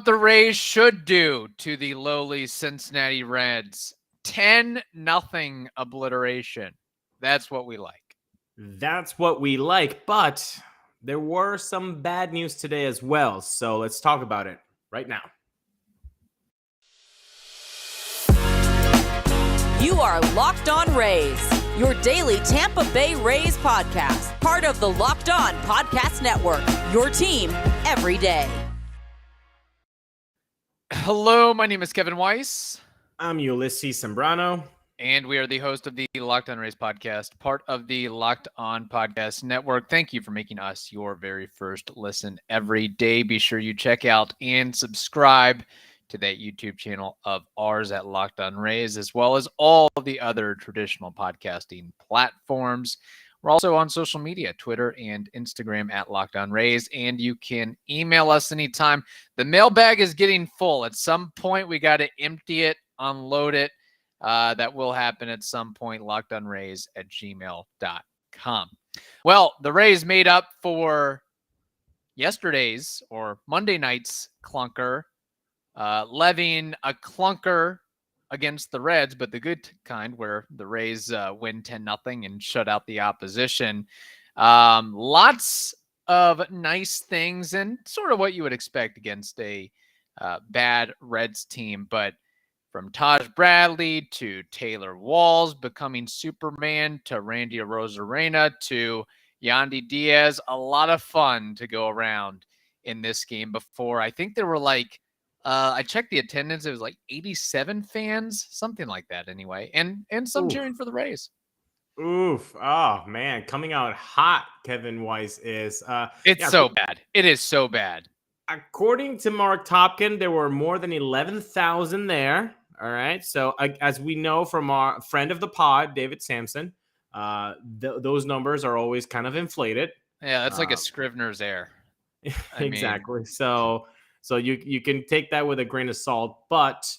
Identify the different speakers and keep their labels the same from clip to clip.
Speaker 1: the Rays should do to the lowly Cincinnati Reds. 10-0 obliteration. That's what we like.
Speaker 2: That's what we like, but there were some bad news today as well. So let's talk about it right now.
Speaker 3: You are Locked On Rays, your daily Tampa Bay Rays podcast, part of the Locked On Podcast Network, your team every day.
Speaker 1: Hello, my name is Kevin Weiss.
Speaker 2: I'm Ulises Sambrano.
Speaker 1: And we are the host of the Locked On Rays podcast, part of the Locked On Podcast Network. Thank you for making us your very first listen every day. Be sure you check out and subscribe to that YouTube channel of ours at Locked On Rays, as well as all the other traditional podcasting platforms. We're also on social media, Twitter and Instagram at Locked On Rays, and you can email us anytime. The mailbag is getting full. At some point, we got to empty it, unload it. That will happen at some point, lockedonrays@gmail.com. Well, the Rays made up for yesterday's or Monday night's clunker, levying a clunker against the Reds, but the good kind where the Rays win 10-0 and shut out the opposition. Lots of nice things and sort of what you would expect against a bad Reds team, but from Taj Bradley to Taylor Walls becoming Superman to Randy Arozarena to Yandy Diaz, a lot of fun to go around in this game before. I think there were I checked the attendance. It was like 87 fans, something like that anyway, and some cheering for the Rays.
Speaker 2: Oof. Oh, man. Coming out hot, Kevin Weiss is.
Speaker 1: It's so bad. It is so bad.
Speaker 2: According to Mark Topkin, there were more than 11,000 there. All right. So as we know from our friend of the pod, David Sampson, those numbers are always kind of inflated.
Speaker 1: Yeah, that's like a Scrivener's error.
Speaker 2: Exactly. So you can take that with a grain of salt. But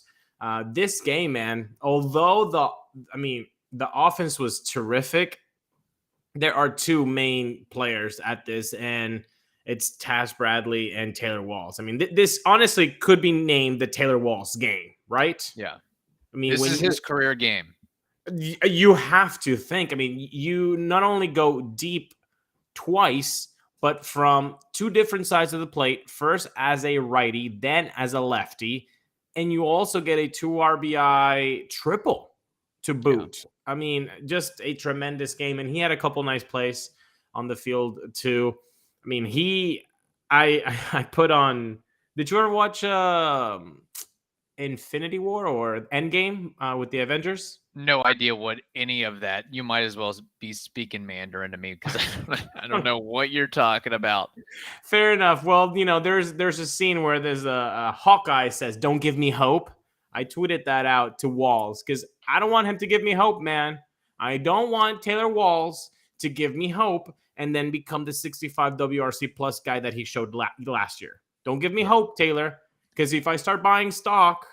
Speaker 2: this game, man, although the offense was terrific, there are two main players at this, and it's Taj Bradley and Taylor Walls. I mean, this honestly could be named the Taylor Walls game, right?
Speaker 1: Yeah.
Speaker 2: I mean,
Speaker 1: this is his career game.
Speaker 2: You have to think. I mean, you not only go deep twice, but from two different sides of the plate, first as a righty, then as a lefty, and you also get a 2 RBI triple to boot. Yeah. I mean, just a tremendous game, and he had a couple nice plays on the field too. I mean, I put on. Did you ever watch Infinity War or Endgame with the Avengers?
Speaker 1: No idea what any of that. You might as well be speaking Mandarin to me because I don't know what you're talking about.
Speaker 2: Fair enough. Well, there's a scene where there's a Hawkeye says, "Don't give me hope." I tweeted that out to Walls because I don't want him to give me hope, man. I don't want Taylor Walls to give me hope and then become the 65 WRC plus guy that he showed last year. Don't give me hope, Taylor, because if I start buying stock,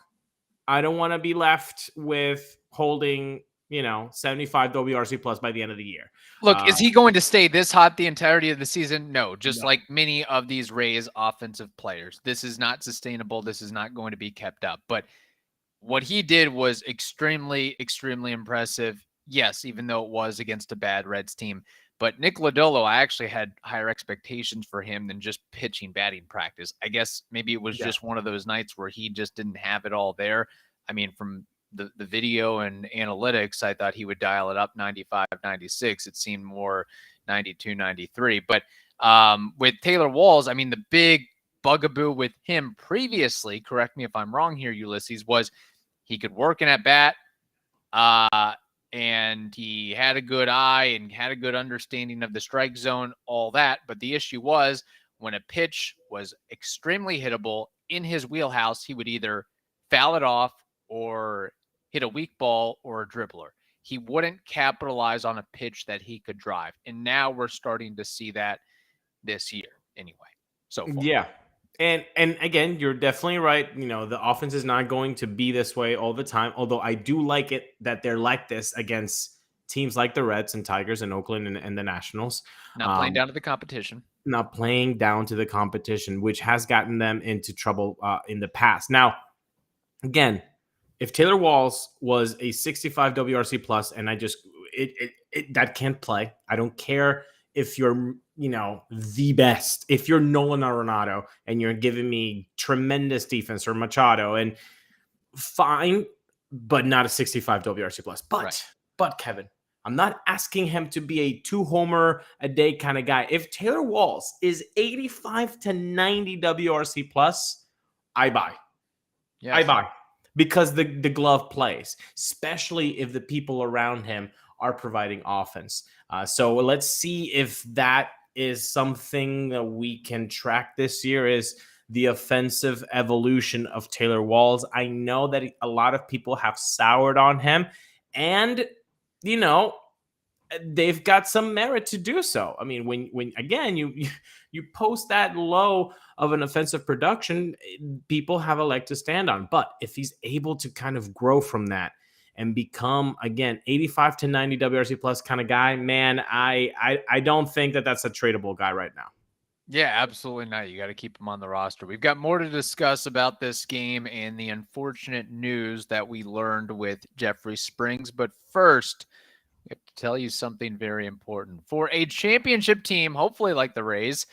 Speaker 2: I don't want to be left with holding, 75 WRC plus by the end of the year.
Speaker 1: Look, is he going to stay this hot the entirety of the season? No, like many of these Rays offensive players. This is not sustainable. This is not going to be kept up. But what he did was extremely, extremely impressive. Yes, even though it was against a bad Reds team. But Nick Lodolo, I actually had higher expectations for him than just pitching batting practice. I guess maybe it was just one of those nights where he just didn't have it all there. I mean, from the video and analytics, I thought he would dial it up 95, 96. It seemed more 92, 93. But with Taylor Walls, I mean, the big bugaboo with him previously, correct me if I'm wrong here, Ulises, was he could work in at bat. And he had a good eye and had a good understanding of the strike zone, all that. But the issue was when a pitch was extremely hittable in his wheelhouse, he would either foul it off or hit a weak ball or a dribbler. He wouldn't capitalize on a pitch that he could drive. And now we're starting to see that this year anyway. So far.
Speaker 2: Yeah. And again, you're definitely right. The offense is not going to be this way all the time. Although I do like it that they're like this against teams like the Reds and Tigers and Oakland and the Nationals.
Speaker 1: Not playing down to the competition.
Speaker 2: Not playing down to the competition, which has gotten them into trouble in the past. Now, again, if Taylor Walls was a 65 WRC plus, and that can't play. I don't care if you're, the best. If you're Nolan Arenado and you're giving me tremendous defense, or Machado, and fine, but not a 65 WRC plus. But Kevin, I'm not asking him to be a 2-homer a day kind of guy. If Taylor Walls is 85 to 90 WRC plus, I buy. Yes. I buy. Because the glove plays, especially if the people around him are providing offense. So let's see if that is something that we can track this year, is the offensive evolution of Taylor Walls. I know that a lot of people have soured on him, and, they've got some merit to do so. I mean, when again, you post that low of an offensive production, people have a leg to stand on. But if he's able to kind of grow from that and become, again, 85 to 90 WRC plus kind of guy, man, I don't think that that's a tradable guy right now.
Speaker 1: Yeah, absolutely not. You got to keep him on the roster. We've got more to discuss about this game and the unfortunate news that we learned with Jeffrey Springs. But first, we have to tell you something very important. For a championship team, hopefully like the Rays,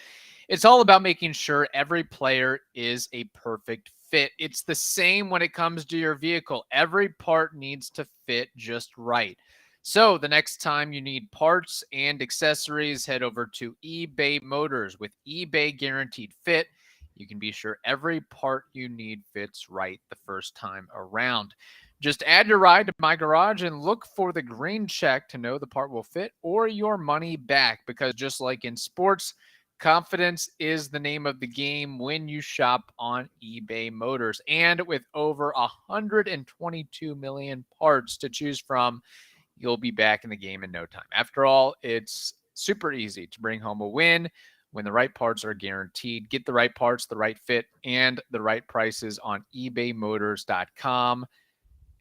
Speaker 1: it's all about making sure every player is a perfect fit. It's the same when it comes to your vehicle. Every part needs to fit just right. So the next time you need parts and accessories, head over to eBay Motors. With eBay Guaranteed Fit, you can be sure every part you need fits right the first time around. Just add your ride to My Garage and look for the green check to know the part will fit or your money back, because just like in sports, confidence is the name of the game when you shop on eBay Motors. And with over 122 million parts to choose from, you'll be back in the game in no time. After all, it's super easy to bring home a win when the right parts are guaranteed. Get the right parts, the right fit, and the right prices on ebaymotors.com.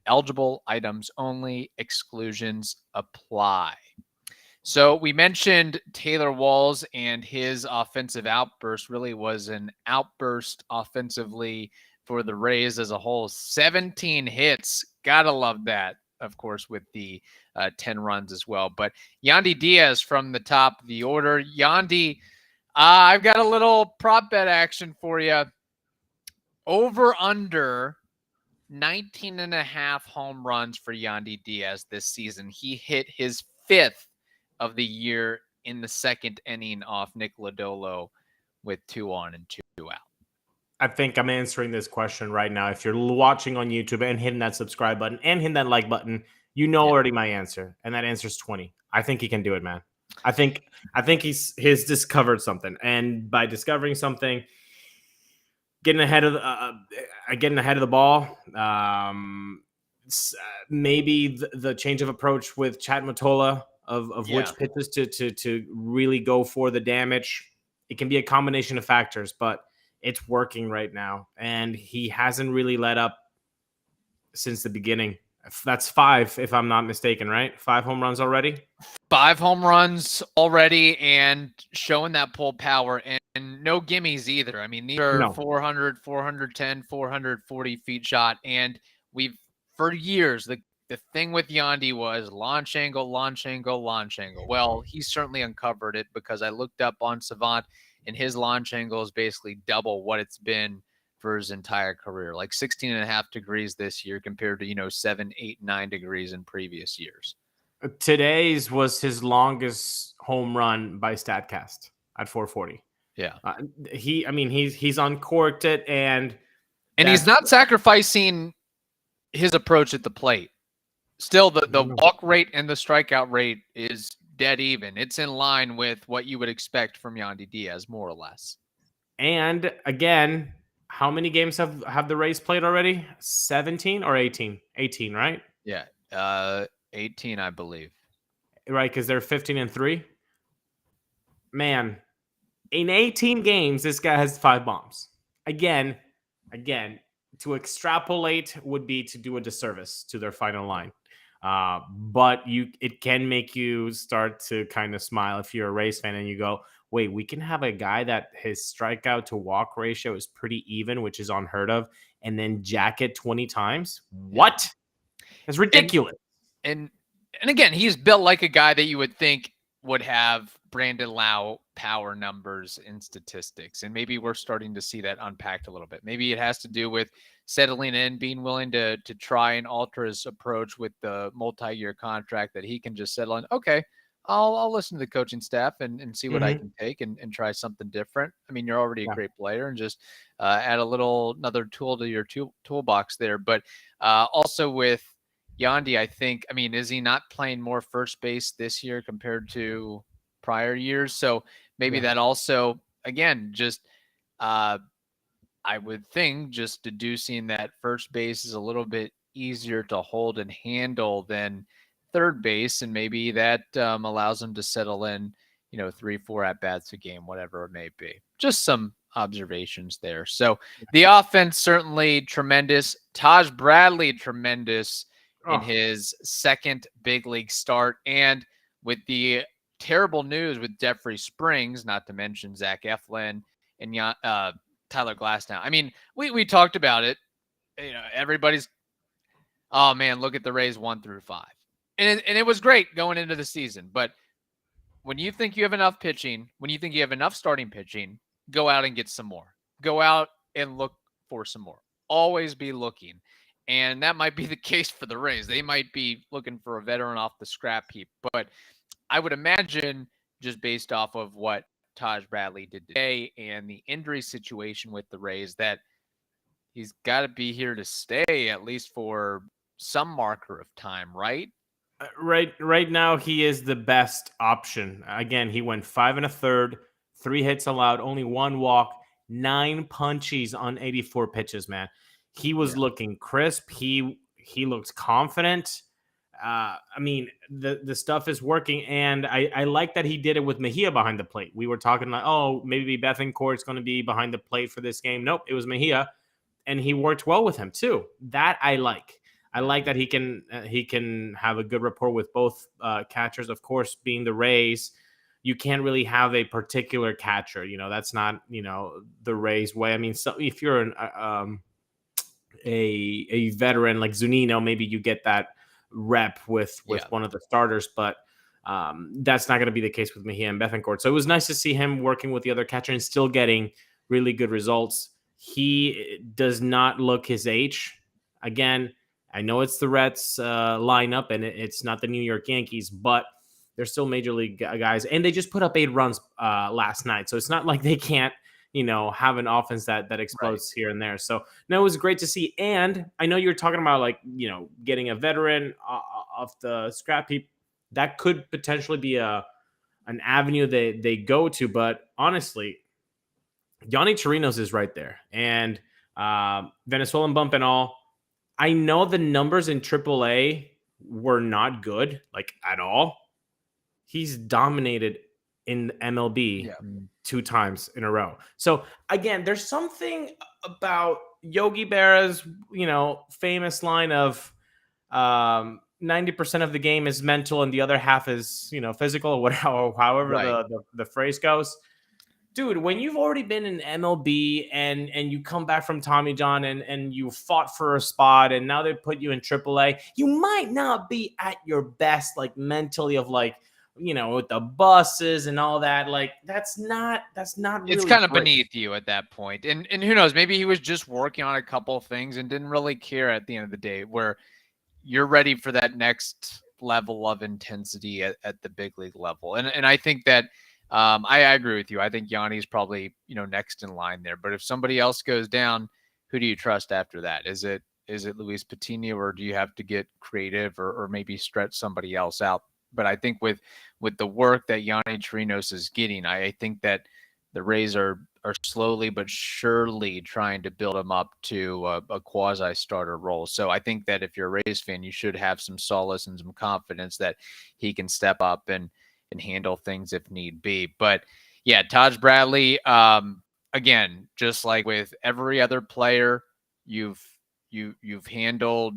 Speaker 1: Eligible items only. Exclusions apply. So we mentioned Taylor Walls, and his offensive outburst really was an outburst offensively for the Rays as a whole. 17 hits. Gotta love that, of course, with the 10 runs as well. But Yandy Diaz from the top of the order. Yandy, I've got a little prop bet action for you. Over under 19.5 home runs for Yandy Diaz this season. He hit his 5th of the year in the second inning off Nick Lodolo with 2 on and 2 out.
Speaker 2: I think I'm answering this question right now. If you're watching on YouTube and hitting that subscribe button and hitting that like button, already my answer, and that answer is 20. I think he can do it, man. I think he's discovered something, and by discovering something, getting ahead of the ball, maybe the change of approach with Chat Mottola of which pitches to really go for the damage. It can be a combination of factors, but it's working right now, and he hasn't really let up since the beginning. That's 5, if I'm not mistaken, right? 5 home runs already?
Speaker 1: 5 home runs already, and showing that pull power, and no gimmies either. I mean, these are 400, 410, 440 feet shot, and we've, for years, the thing with Yandy was launch angle, launch angle, launch angle. Well, he certainly uncovered it, because I looked up on Savant, and his launch angle is basically double what it's been for his entire career, like 16.5 degrees this year compared to, 7, 8, 9 degrees in previous years.
Speaker 2: Today's was his longest home run by StatCast at 440.
Speaker 1: Yeah.
Speaker 2: He's uncorked it, and
Speaker 1: he's not sacrificing his approach at the plate. Still, the walk rate and the strikeout rate is dead even. It's in line with what you would expect from Yandy Diaz, more or less.
Speaker 2: And again, how many games have the Rays played already? 17 or 18? 18, right?
Speaker 1: Yeah, 18, I believe.
Speaker 2: Right, because they're 15-3. Man, in 18 games, this guy has 5 bombs. Again, to extrapolate would be to do a disservice to their final line. But it can make you start to kind of smile if you're a Rays fan and you go, wait, we can have a guy that his strikeout to walk ratio is pretty even, which is unheard of, and then jack it 20 times? What? That's ridiculous.
Speaker 1: And again, he's built like a guy that you would think would have Brandon Lau power numbers and statistics. And maybe we're starting to see that unpacked a little bit. Maybe it has to do with settling in, being willing to try and alter his approach with the multi-year contract, that he can just settle in. Okay, I'll listen to the coaching staff and see what I can take and try something different. I mean, you're already a great player, and just add another tool to your toolbox there. But also with Yandy, I think, I mean, is he not playing more first base this year compared to prior years? So maybe that also, again, just I would think just deducing that first base is a little bit easier to hold and handle than third base, and maybe that allows him to settle in, 3-4 at-bats a game, whatever it may be. Just some observations there. So the offense certainly tremendous. Taj Bradley tremendous in his second big league start. And with the terrible news with Jeffrey Springs, not to mention Zach Eflin and Tyler Glasnow. I mean, we talked about it. Everybody's, oh man, look at the Rays 1-5. And it was great going into the season. But when you think you have enough pitching, when you think you have enough starting pitching, go out and get some more. Go out and look for some more. Always be looking. And that might be the case for the Rays. They might be looking for a veteran off the scrap heap. But I would imagine, just based off of what Taj Bradley did today and the injury situation with the Rays, that he's got to be here to stay at least for some marker of time, right?
Speaker 2: Right now, he is the best option. Again, he went 5 1/3, 3 hits allowed, only 1 walk, 9 punchies on 84 pitches, man. He was looking crisp. He looks confident. I mean, the stuff is working, and I like that he did it with Mejia behind the plate. We were talking like, oh, maybe Bethancourt's going to be behind the plate for this game. Nope, it was Mejia, and he worked well with him too. That I like. I like that he can have a good rapport with both catchers. Of course, being the Rays, you can't really have a particular catcher. That's not the Rays way. I mean, so if you're a veteran like Zunino, maybe you get that rep with one of the starters, but that's not going to be the case with Mejia and Bethancourt. So it was nice to see him working with the other catcher and still getting really good results. He does not look his age. Again, I know it's the Reds lineup and it's not the New York Yankees, but they're still major league guys. And they just put up 8 runs last night. So it's not like they can't, have an offense that explodes here and there. So no, it was great to see. And I know you're talking about getting a veteran off the scrap heap. That could potentially be an avenue they go to. But honestly, Yonny Chirinos is right there. And Venezuelan bump and all. I know the numbers in AAA were not good, at all. He's dominated in MLB 2 times in a row. So again, there's something about Yogi Berra's, famous line of 90% of the game is mental and the other half is, physical, or whatever, however the phrase goes. Dude, when you've already been in MLB and you come back from Tommy John and you fought for a spot and now they put you in AAA, you might not be at your best, mentally, of with the buses and all that. That's not really
Speaker 1: it's kind of
Speaker 2: great.
Speaker 1: beneath you at that point. And who knows, maybe he was just working on a couple of things and didn't really care at the end of the day, where you're ready for that next level of intensity at the big league level. And I think that I agree with you. I think Yanni's probably, next in line there. But if somebody else goes down, who do you trust after that? Is it Luis Patino, or do you have to get creative or maybe stretch somebody else out? But I think with the work that Yonny Chirinos is getting, I think that the Rays are slowly but surely trying to build him up to a quasi-starter role. So I think that if you're a Rays fan, you should have some solace and some confidence that he can step up and handle things if need be. But yeah, Taj Bradley, again, just like with every other player, you've handled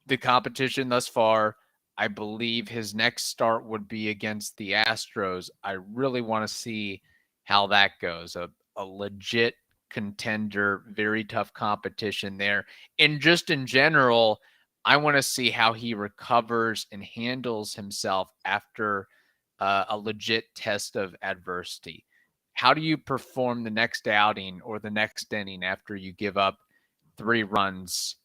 Speaker 1: the competition thus far. I believe his next start would be against the Astros. I really want to see how that goes. A legit contender, very tough competition there. And just in general, I want to see how he recovers and handles himself after a legit test of adversity. How do you perform the next outing or the next inning after you give up 3 runs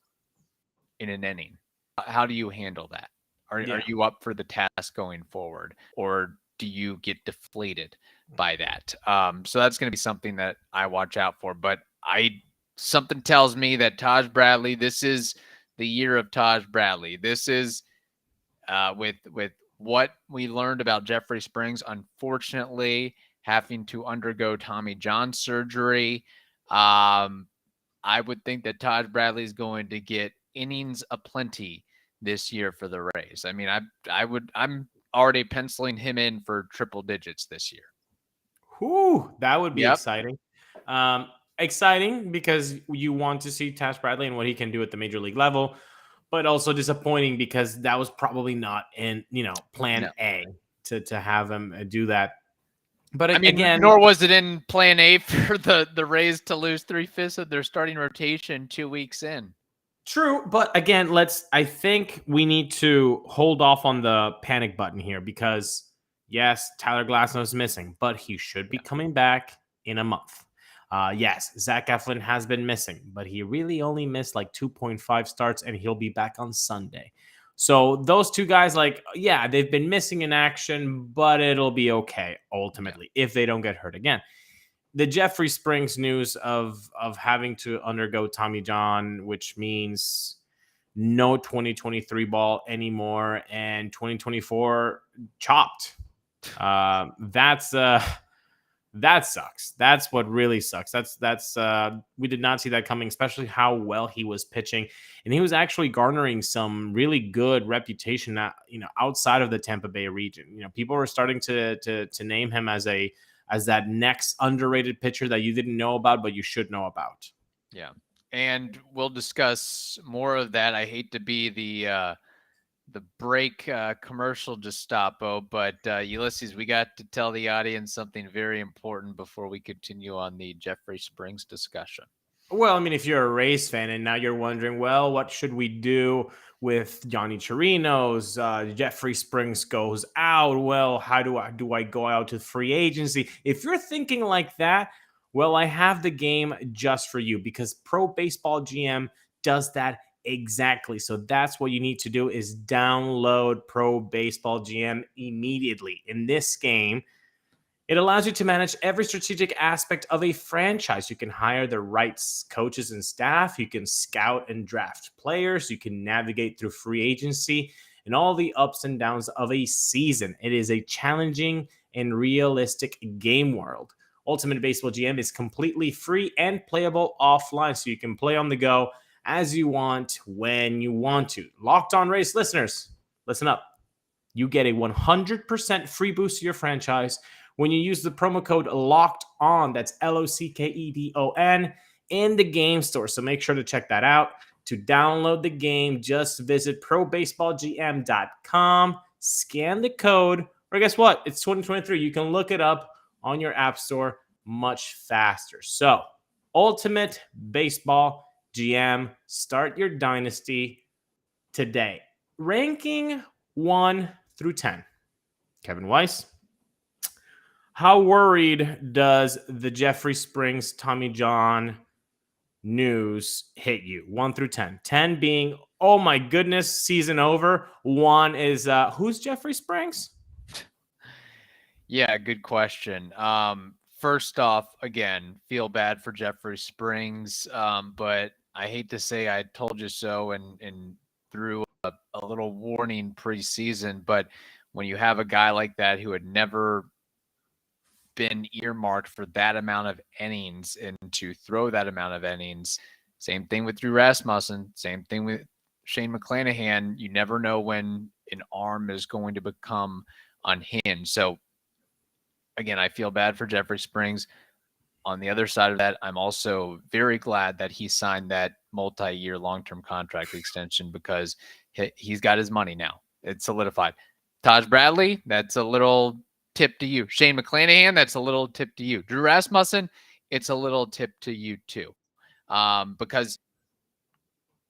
Speaker 1: in an inning? How do you handle that? Are you up for the task going forward, or do you get deflated by that? So that's going to be something that I watch out for. But something tells me that Taj Bradley, this is the year of Taj Bradley. This is with what we learned about Jeffrey Springs, unfortunately having to undergo Tommy John surgery. I would think that Taj Bradley is going to get innings aplenty this year for the Rays. I mean, I'm already penciling him in for triple digits this year.
Speaker 2: Whew, that would be exciting. Exciting because you want to see Taj Bradley and what he can do at the major league level, but also disappointing because that was probably not in, plan A to have him do that. But again,
Speaker 1: nor was it in plan A for the Rays to lose 3/5 of their starting rotation 2 weeks in.
Speaker 2: True, but again, I think we need to hold off on the panic button here because, yes, Tyler Glasnow is missing, but he should be coming back in a month. Yes, Zach Eflin has been missing, but he really only missed like 2.5 starts, and he'll be back on Sunday. So those two guys, they've been missing in action, but it'll be okay ultimately if they don't get hurt again. The Jeffrey Springs news of having to undergo Tommy John, which means no 2023 ball anymore and 2024 chopped. That sucks. That's what really sucks. That's we did not see that coming, especially how well he was pitching, and he was actually garnering some really good reputation, outside of the Tampa Bay region. People were starting to name him as that next underrated pitcher that you didn't know about, but you should know about.
Speaker 1: Yeah. And we'll discuss more of that. I hate to be the break commercial Gestapo, but Ulises, we got to tell the audience something very important before we continue on the Jeffrey Springs discussion.
Speaker 2: Well, I mean, if you're a Rays fan and now you're wondering, well, what should we do with Yonny Chirinos? Jeffrey Springs goes out. Well, how do I go out to free agency? If you're thinking like that, well, I have the game just for you because Pro Baseball GM does that exactly. So that's what you need to do is download Pro Baseball GM immediately. In this game, it allows you to manage every strategic aspect of a franchise. You can hire the right coaches and staff. You can scout and draft players. You can navigate through free agency and all the ups and downs of a season. It is a challenging and realistic game world. Ultimate Baseball GM is completely free and playable offline, so you can play on the go as you want, when you want to. Locked On Rays listeners, listen up. You get a 100% free boost to your franchise when you use the promo code Locked On, that's LOCKEDON, in the game store. So make sure to check that out. To download the game, just visit probaseballgm.com, scan the code, or guess what? It's 2023. You can look it up on your app store much faster. So, Ultimate Baseball GM, start your dynasty today. Ranking 1 through 10. Kevin Weiss. How worried does the Jeffrey Springs, Tommy John news hit you? 1 through 10. 10 being, oh my goodness, season over. 1 is, who's Jeffrey Springs?
Speaker 1: Yeah, good question. First off, again, feel bad for Jeffrey Springs, but I hate to say I told you so and threw a little warning preseason, but when you have a guy like that who had never been earmarked for that amount of innings and to throw that amount of innings, same thing with Drew Rasmussen, same thing with Shane McClanahan, you never know when an arm is going to become unhinged. So again, I feel bad for Jeffrey Springs. on the other side of that, I'm also very glad that he signed that multi-year long-term contract extension because he's got his money now. It's solidified. Taj Bradley, that's a little tip to you. Shane McClanahan, that's a little tip to you. Drew Rasmussen, it's a little tip to you too. Because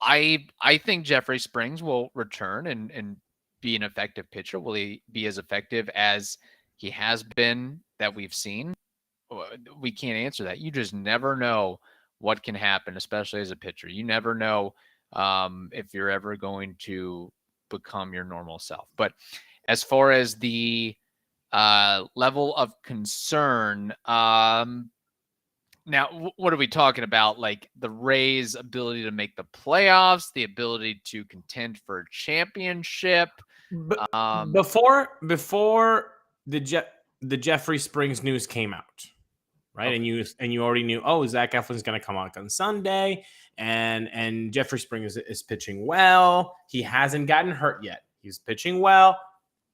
Speaker 1: I think Jeffrey Springs will return and be an effective pitcher. Will he be as effective as he has been that we've seen? We can't answer that. You just never know what can happen, especially as a pitcher. You never know if you're ever going to become your normal self. But as far as the level of concern, now, what are we talking about? Like the Rays' ability to make the playoffs, the ability to contend for a championship.
Speaker 2: Before the Jeffrey Springs news came out, right? Okay. And you already knew, Zach Eflin's going to come out on Sunday, and Jeffrey Springs is pitching well. He hasn't gotten hurt yet. He's pitching well.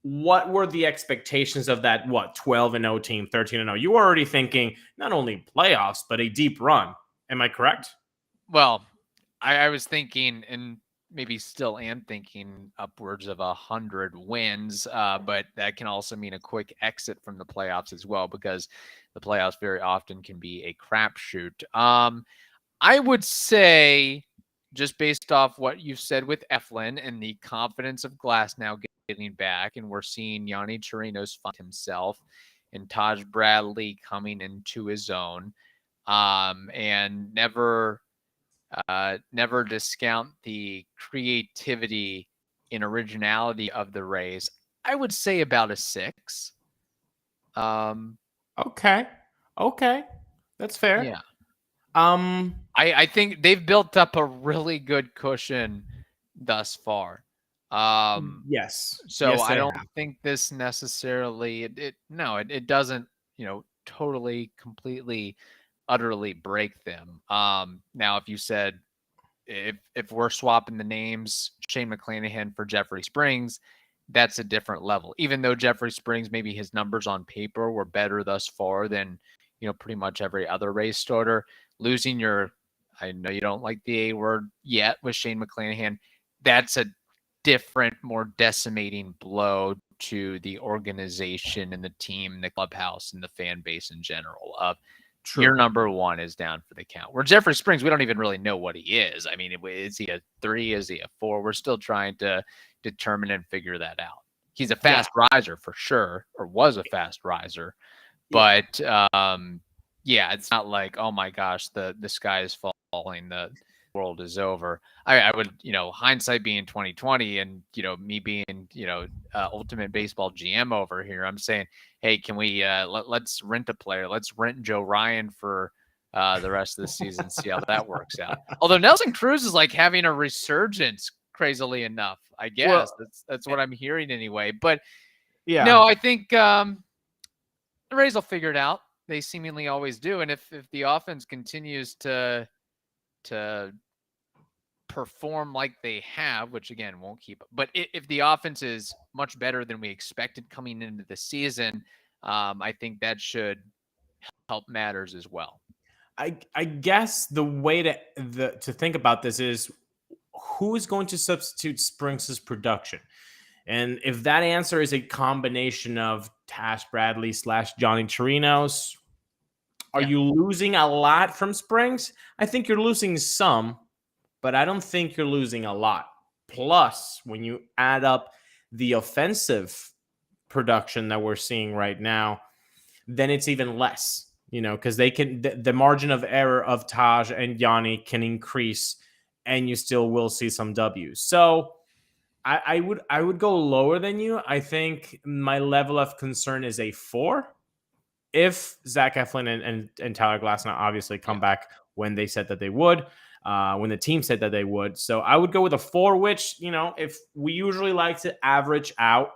Speaker 2: What were the expectations of that, 12-0 team, 13-0? You were already thinking not only playoffs, but a deep run. Am I correct?
Speaker 1: Well, I was thinking, and maybe still am thinking, upwards of 100 wins, but that can also mean a quick exit from the playoffs as well, because the playoffs very often can be a crapshoot. I would say, just based off what you've said with Eflin and the confidence of Glass now getting back, and we're seeing Yonny Chirinos find himself and Taj Bradley coming into his own, and never discount the creativity and originality of the Rays. I would say about a 6.
Speaker 2: Okay. That's fair.
Speaker 1: Yeah. I think they've built up a really good cushion thus far.
Speaker 2: Yes.
Speaker 1: So
Speaker 2: yes,
Speaker 1: I don't think this necessarily it doesn't, totally, completely, utterly break them. Now, if you said if we're swapping the names, Shane McClanahan for Jeffrey Springs, that's a different level. Even though Jeffrey Springs, maybe his numbers on paper were better thus far than pretty much every other Rays starter. Losing I know you don't like the A word yet with Shane McClanahan, that's a different, more decimating blow to the organization and the team, the clubhouse, and the fan base in general. Your number one is down for the count. Where Jeffrey Springs, we don't even really know what he is. I mean, is he a 3? Is he a 4? We're still trying to determine and figure that out. He's a fast riser for sure, or was a fast riser. But it's not like, oh my gosh, the sky is falling, the world is over. I would, hindsight being 2020, and me being ultimate baseball GM over here, I'm saying, hey, can we let's rent a player, let's rent Joe Ryan for the rest of the season, see how that works out. Although Nelson Cruz is like having a resurgence, crazily enough, I guess. That's what I'm hearing anyway. But no, I think the Rays will figure it out. They seemingly always do. And if the offense continues to perform like they have, which again won't keep up, but if the offense is much better than we expected coming into the season, I think that should help matters as well.
Speaker 2: I guess the way to think about this is, who is going to substitute Springs' production? And if that answer is a combination of Taj Bradley / Yonny Chirinos, are you losing a lot from Springs? I think you're losing some, but I don't think you're losing a lot. Plus, when you add up the offensive production that we're seeing right now, then it's even less, because the margin of error of Taj and Yandy can increase, and you still will see some W's. So I would go lower than you. I think my level of concern is a 4. If Zach Eflin and Tyler Glasnow obviously come back when they said that they would, when the team said that they would. So I would go with a 4, which, if we usually like to average out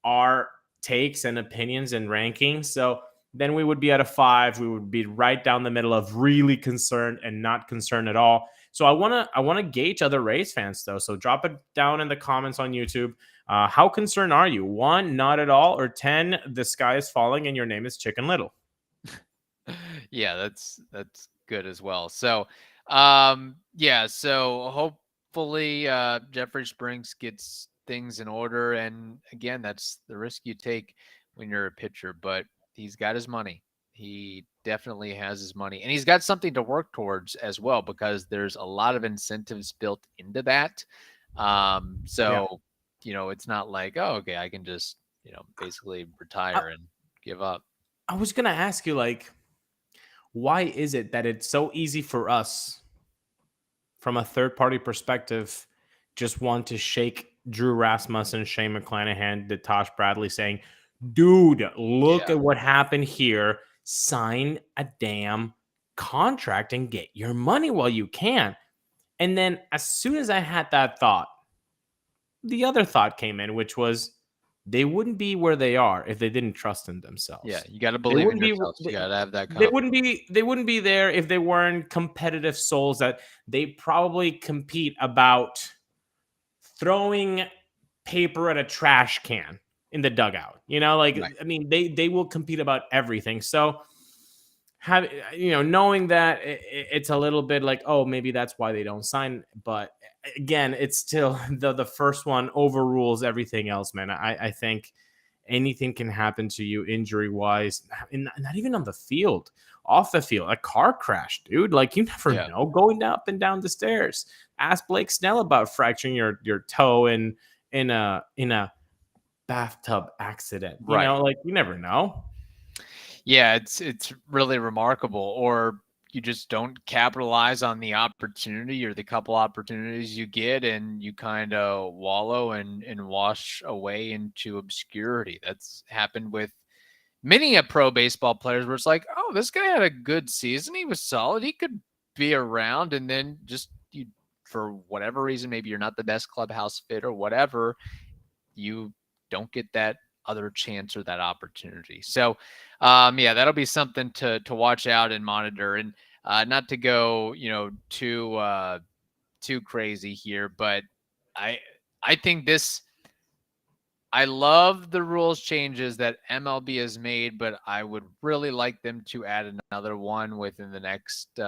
Speaker 2: our takes and opinions and rankings. So then we would be at a 5. We would be right down the middle of really concerned and not concerned at all. So I want to gauge other Rays fans, though. So drop it down in the comments on YouTube. How concerned are you? 1, not at all, or 10, the sky is falling and your name is Chicken Little?
Speaker 1: Yeah, that's good as well. So, yeah, so hopefully Jeffrey Springs gets things in order. And again, that's the risk you take when you're a pitcher, but he's got his money. He definitely has his money, and he's got something to work towards as well, because there's a lot of incentives built into that. So, it's not like, oh, okay, I can just, basically retire and give up.
Speaker 2: I was going to ask you, like, why is it that it's so easy for us from a third party perspective just want to shake Drew Rasmussen, Shane McClanahan, the Taj Bradley saying, dude, look at what happened here. Sign a damn contract and get your money while you can. And then as soon as I had that thought, the other thought came in, which was they wouldn't be where they are if they didn't trust in themselves.
Speaker 1: Yeah, you got to believe in yourself. You got to have that confidence.
Speaker 2: They wouldn't be there if they weren't competitive souls that they probably compete about throwing paper at a trash can in the dugout. Right. I mean, they will compete about everything. So knowing that it's a little bit like, oh, maybe that's why they don't sign. But again, it's still the first one overrules everything else, man. I think anything can happen to you injury wise, not even on the field, off the field, a car crash, dude. Like, you never know, going up and down the stairs. Ask Blake Snell about fracturing your toe in a bathtub accident.
Speaker 1: Right.
Speaker 2: You never know.
Speaker 1: Yeah, it's really remarkable. Or you just don't capitalize on the opportunity or the couple opportunities you get, and you kind of wallow and wash away into obscurity. That's happened with many pro baseball players, where it's like, oh, this guy had a good season. He was solid. He could be around. And then just for whatever reason, maybe you're not the best clubhouse fit or whatever, you don't get that other chance or that opportunity. So, that'll be something to watch out and monitor, and not to go, too crazy here, but I think I love the rules changes that MLB has made, but I would really like them to add another one within the next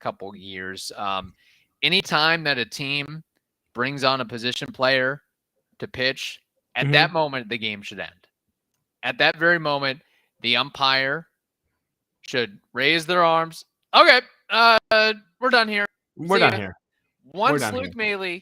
Speaker 1: couple years. Anytime that a team brings on a position player to pitch, at that moment, the game should end. At that very moment, the umpire should raise their arms. Okay, we're done here.
Speaker 2: We're done here.
Speaker 1: Once Luke Maile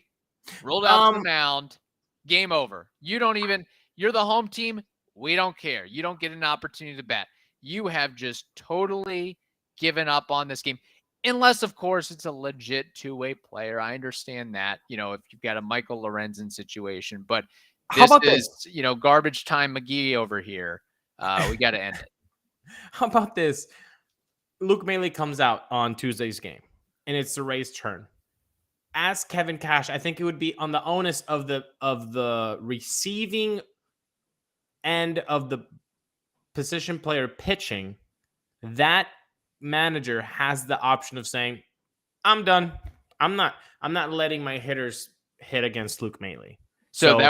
Speaker 1: rolled out to the mound, game over. You're the home team. We don't care. You don't get an opportunity to bat. You have just totally given up on this game. Unless, of course, it's a legit two-way player. I understand that, if you've got a Michael Lorenzen situation. But this is, garbage time McGee over here. We got to end it.
Speaker 2: How about this? Luke Maile comes out on Tuesday's game, and it's the Rays' turn. As Kevin Cash, I think it would be on the onus of the receiving end of the position player pitching. That manager has the option of saying, I'm done. I'm not letting my hitters hit against Luke Maile.
Speaker 1: So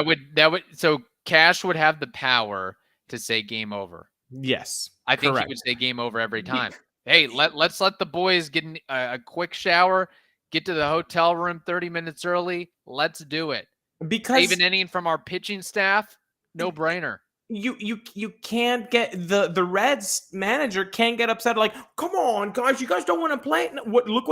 Speaker 1: so Cash would have the power to say game over.
Speaker 2: Yes.
Speaker 1: I think he would say game over every time. Hey, let's let the boys get a quick shower, get to the hotel room 30 minutes early. Let's do it.
Speaker 2: Because
Speaker 1: even inning from our pitching staff, no brainer.
Speaker 2: You can't get the Reds manager can't get upset like, come on, guys, you guys don't want to play. Look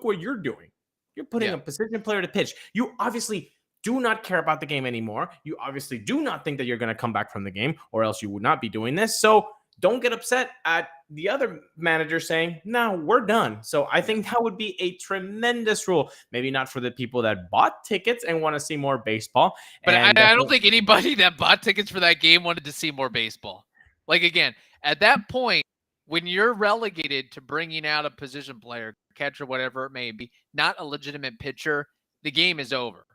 Speaker 2: what you're doing. You're putting a position player to pitch. You obviously do not care about the game anymore. You obviously do not think that you're going to come back from the game, or else you would not be doing this. So don't get upset at the other manager saying, no, we're done. So I think that would be a tremendous rule. Maybe not for the people that bought tickets and want to see more baseball.
Speaker 1: But I don't think anybody that bought tickets for that game wanted to see more baseball. Like, again, at that point, when you're relegated to bringing out a position player, catcher, whatever it may be, not a legitimate pitcher, the game is over.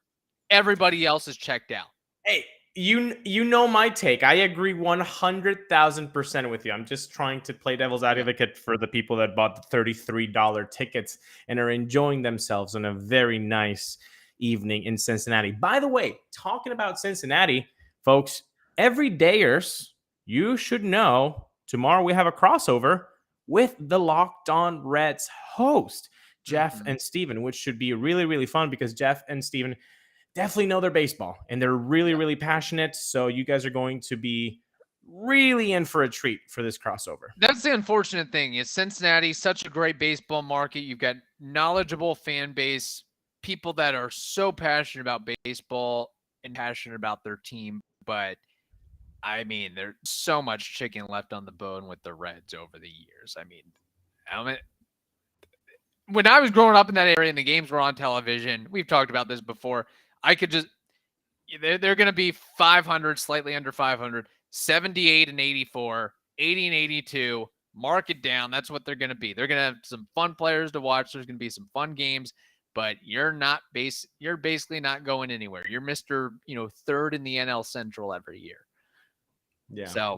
Speaker 1: Everybody else is checked out.
Speaker 2: Hey, you know my take. I agree 100,000% with you. I'm just trying to play devil's advocate for the people that bought the $33 tickets and are enjoying themselves on a very nice evening in Cincinnati. By the way, talking about Cincinnati, folks, everydayers, you should know tomorrow we have a crossover with the Locked On Reds host, Jeff
Speaker 1: Mhm.
Speaker 2: and Steven, which should be really, really fun because Jeff and Steven definitely know their baseball and they're really, really passionate. So you guys are going to be really in for a treat for this crossover.
Speaker 1: That's the unfortunate thing is Cincinnati, such a great baseball market. You've got knowledgeable fan base, people that are so passionate about baseball and passionate about their team. But I mean, there's so much chicken left on the bone with the Reds over the years. I mean, when I was growing up in that area and the games were on television, we've talked about this before. I could just, they're going to be 500, slightly under 500, 78 and 84, 80 and 82. Mark it down. That's what they're going to be. They're going to have some fun players to watch. There's going to be some fun games, but you're basically not going anywhere. You're Mr. Third in the NL Central every year.
Speaker 2: Yeah.
Speaker 1: So,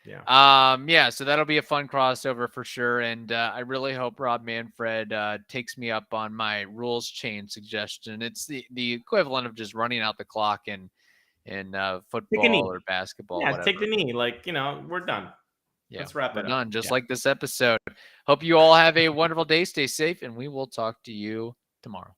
Speaker 2: yeah.
Speaker 1: So that'll be a fun crossover for sure. And I really hope Rob Manfred takes me up on my rules change suggestion. It's the equivalent of just running out the clock in football or basketball.
Speaker 2: Yeah,
Speaker 1: whatever.
Speaker 2: take the knee. We're done.
Speaker 1: Yeah,
Speaker 2: let's wrap it up.
Speaker 1: We're done, just like this episode. Hope you all have a wonderful day. Stay safe, and we will talk to you tomorrow.